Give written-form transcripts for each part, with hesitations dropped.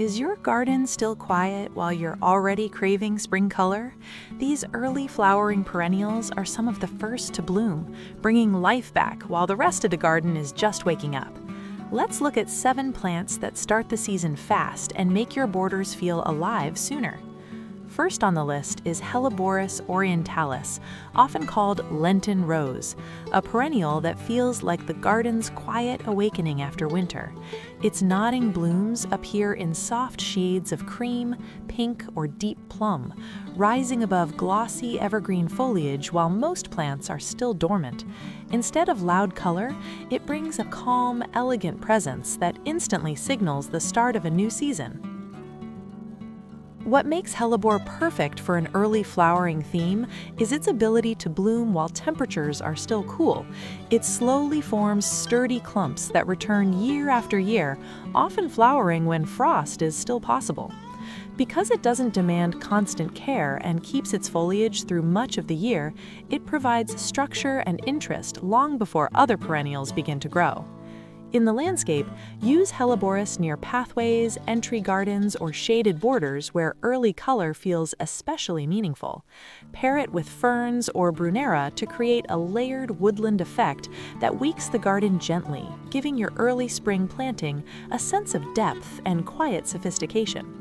Is your garden still quiet while you're already craving spring color? These early flowering perennials are some of the first to bloom, bringing life back while the rest of the garden is just waking up. Let's look at 7 plants that start the season fast and make your borders feel alive sooner. First on the list is Helleborus orientalis, often called Lenten Rose, a perennial that feels like the garden's quiet awakening after winter. Its nodding blooms appear in soft shades of cream, pink, or deep plum, rising above glossy evergreen foliage while most plants are still dormant. Instead of loud color, it brings a calm, elegant presence that instantly signals the start of a new season. What makes hellebore perfect for an early flowering theme is its ability to bloom while temperatures are still cool. It slowly forms sturdy clumps that return year after year, often flowering when frost is still possible. Because it doesn't demand constant care and keeps its foliage through much of the year, it provides structure and interest long before other perennials begin to grow. In the landscape, use Helleborus near pathways, entry gardens, or shaded borders where early color feels especially meaningful. Pair it with ferns or Brunnera to create a layered woodland effect that weaks the garden gently, giving your early spring planting a sense of depth and quiet sophistication.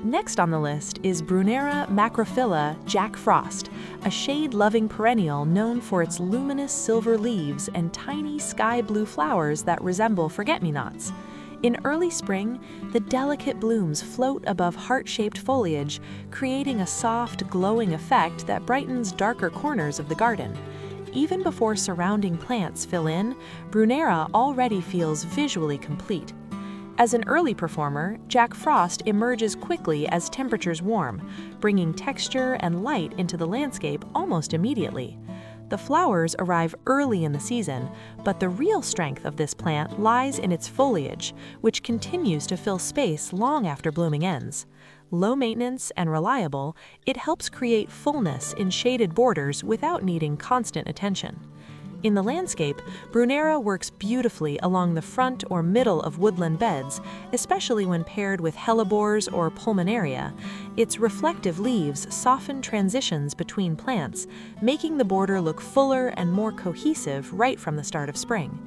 Next on the list is Brunnera macrophylla Jack Frost, a shade-loving perennial known for its luminous silver leaves and tiny sky blue flowers that resemble forget-me-nots. In early spring, the delicate blooms float above heart-shaped foliage, creating a soft, glowing effect that brightens darker corners of the garden. Even before surrounding plants fill in, Brunnera already feels visually complete. As an early performer, Jack Frost emerges quickly as temperatures warm, bringing texture and light into the landscape almost immediately. The flowers arrive early in the season, but the real strength of this plant lies in its foliage, which continues to fill space long after blooming ends. Low maintenance and reliable, it helps create fullness in shaded borders without needing constant attention. In the landscape, Brunnera works beautifully along the front or middle of woodland beds, especially when paired with hellebores or Pulmonaria. Its reflective leaves soften transitions between plants, making the border look fuller and more cohesive right from the start of spring.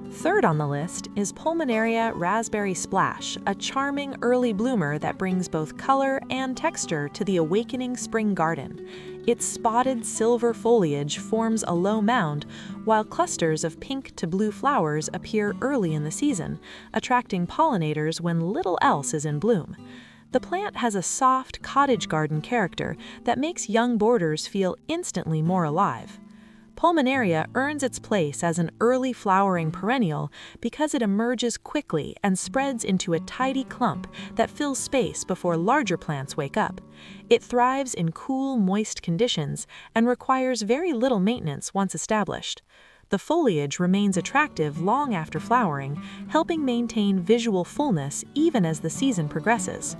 Third on the list is Pulmonaria raspberry splash, a charming early bloomer that brings both color and texture to the awakening spring garden. Its spotted silver foliage forms a low mound, while clusters of pink to blue flowers appear early in the season, attracting pollinators when little else is in bloom. The plant has a soft cottage garden character that makes young borders feel instantly more alive. Pulmonaria earns its place as an early flowering perennial because it emerges quickly and spreads into a tidy clump that fills space before larger plants wake up. It thrives in cool, moist conditions and requires very little maintenance once established. The foliage remains attractive long after flowering, helping maintain visual fullness even as the season progresses.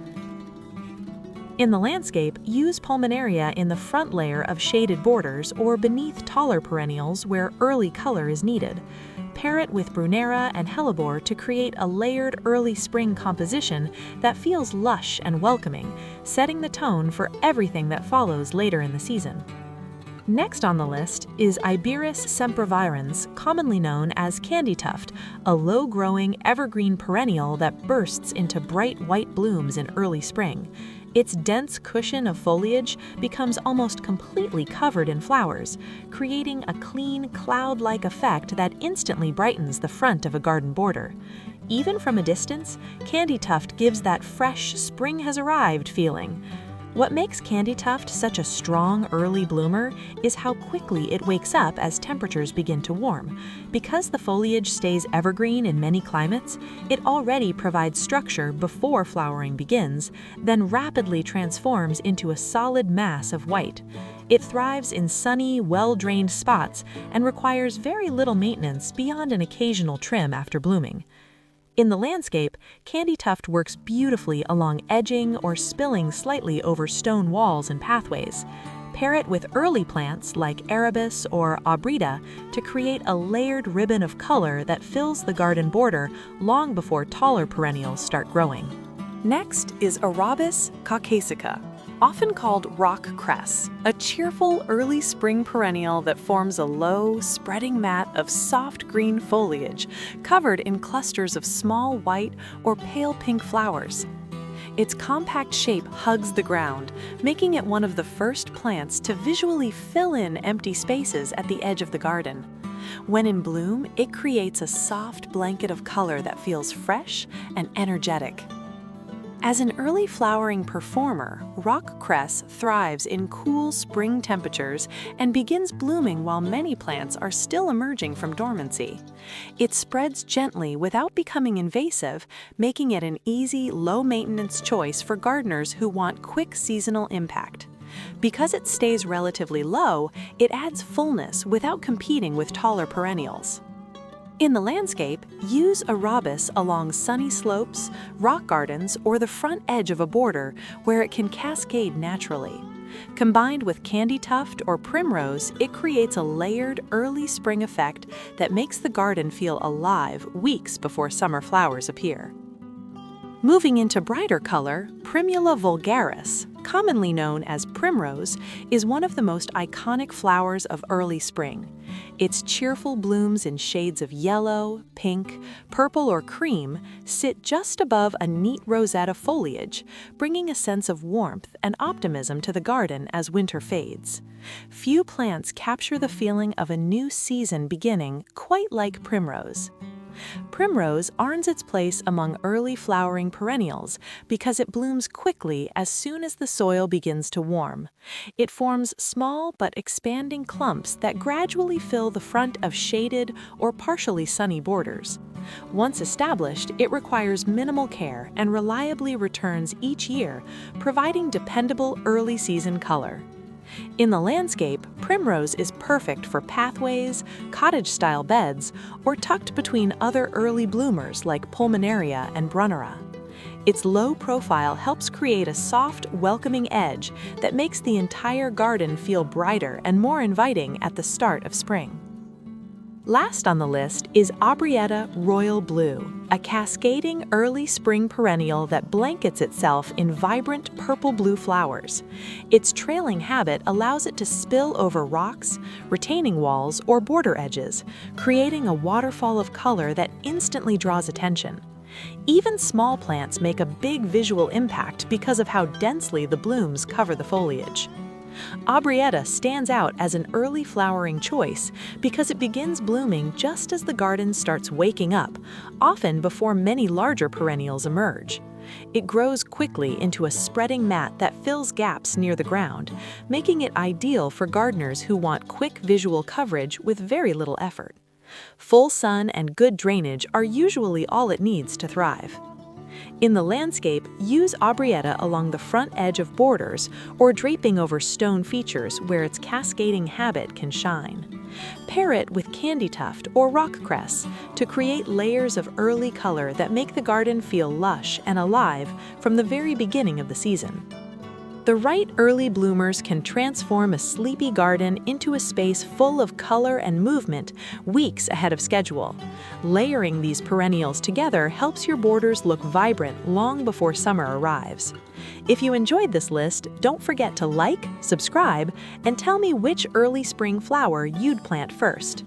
In the landscape, use Pulmonaria in the front layer of shaded borders or beneath taller perennials where early color is needed. Pair it with Brunnera and hellebore to create a layered early spring composition that feels lush and welcoming, setting the tone for everything that follows later in the season. Next on the list is Iberis sempervirens, commonly known as Candytuft, a low-growing evergreen perennial that bursts into bright white blooms in early spring. Its dense cushion of foliage becomes almost completely covered in flowers, creating a clean, cloud-like effect that instantly brightens the front of a garden border. Even from a distance, Candytuft gives that fresh, spring has arrived feeling. What makes Candytuft such a strong early bloomer is how quickly it wakes up as temperatures begin to warm. Because the foliage stays evergreen in many climates, it already provides structure before flowering begins, then rapidly transforms into a solid mass of white. It thrives in sunny, well-drained spots and requires very little maintenance beyond an occasional trim after blooming. In the landscape, Candytuft works beautifully along edging or spilling slightly over stone walls and pathways. Pair it with early plants like Arabis or Aubrieta to create a layered ribbon of color that fills the garden border long before taller perennials start growing. Next is Arabis caucasica, often called rock cress, a cheerful early spring perennial that forms a low, spreading mat of soft green foliage covered in clusters of small white or pale pink flowers. Its compact shape hugs the ground, making it one of the first plants to visually fill in empty spaces at the edge of the garden. When in bloom, it creates a soft blanket of color that feels fresh and energetic. As an early flowering performer, rock cress thrives in cool spring temperatures and begins blooming while many plants are still emerging from dormancy. It spreads gently without becoming invasive, making it an easy, low-maintenance choice for gardeners who want quick seasonal impact. Because it stays relatively low, it adds fullness without competing with taller perennials. In the landscape, use Arabis along sunny slopes, rock gardens, or the front edge of a border where it can cascade naturally. Combined with Candytuft or Primrose, it creates a layered early spring effect that makes the garden feel alive weeks before summer flowers appear. Moving into brighter color, Primula vulgaris, commonly known as primrose, is one of the most iconic flowers of early spring. Its cheerful blooms in shades of yellow, pink, purple, or cream sit just above a neat rosette of foliage, bringing a sense of warmth and optimism to the garden as winter fades. Few plants capture the feeling of a new season beginning quite like primrose. Primrose earns its place among early flowering perennials because it blooms quickly as soon as the soil begins to warm. It forms small but expanding clumps that gradually fill the front of shaded or partially sunny borders. Once established, it requires minimal care and reliably returns each year, providing dependable early season color. In the landscape, primrose is perfect for pathways, cottage-style beds, or tucked between other early bloomers like Pulmonaria and Brunnera. Its low profile helps create a soft, welcoming edge that makes the entire garden feel brighter and more inviting at the start of spring. Last on the list is Aubrieta Royal Blue, a cascading early spring perennial that blankets itself in vibrant purple-blue flowers. Its trailing habit allows it to spill over rocks, retaining walls, or border edges, creating a waterfall of color that instantly draws attention. Even small plants make a big visual impact because of how densely the blooms cover the foliage. Aubrieta stands out as an early flowering choice because it begins blooming just as the garden starts waking up, often before many larger perennials emerge. It grows quickly into a spreading mat that fills gaps near the ground, making it ideal for gardeners who want quick visual coverage with very little effort. Full sun and good drainage are usually all it needs to thrive. In the landscape, use Aubrieta along the front edge of borders or draping over stone features where its cascading habit can shine. Pair it with Candytuft or rock cress to create layers of early color that make the garden feel lush and alive from the very beginning of the season. The right early bloomers can transform a sleepy garden into a space full of color and movement weeks ahead of schedule. Layering these perennials together helps your borders look vibrant long before summer arrives. If you enjoyed this list, don't forget to like, subscribe, and tell me which early spring flower you'd plant first.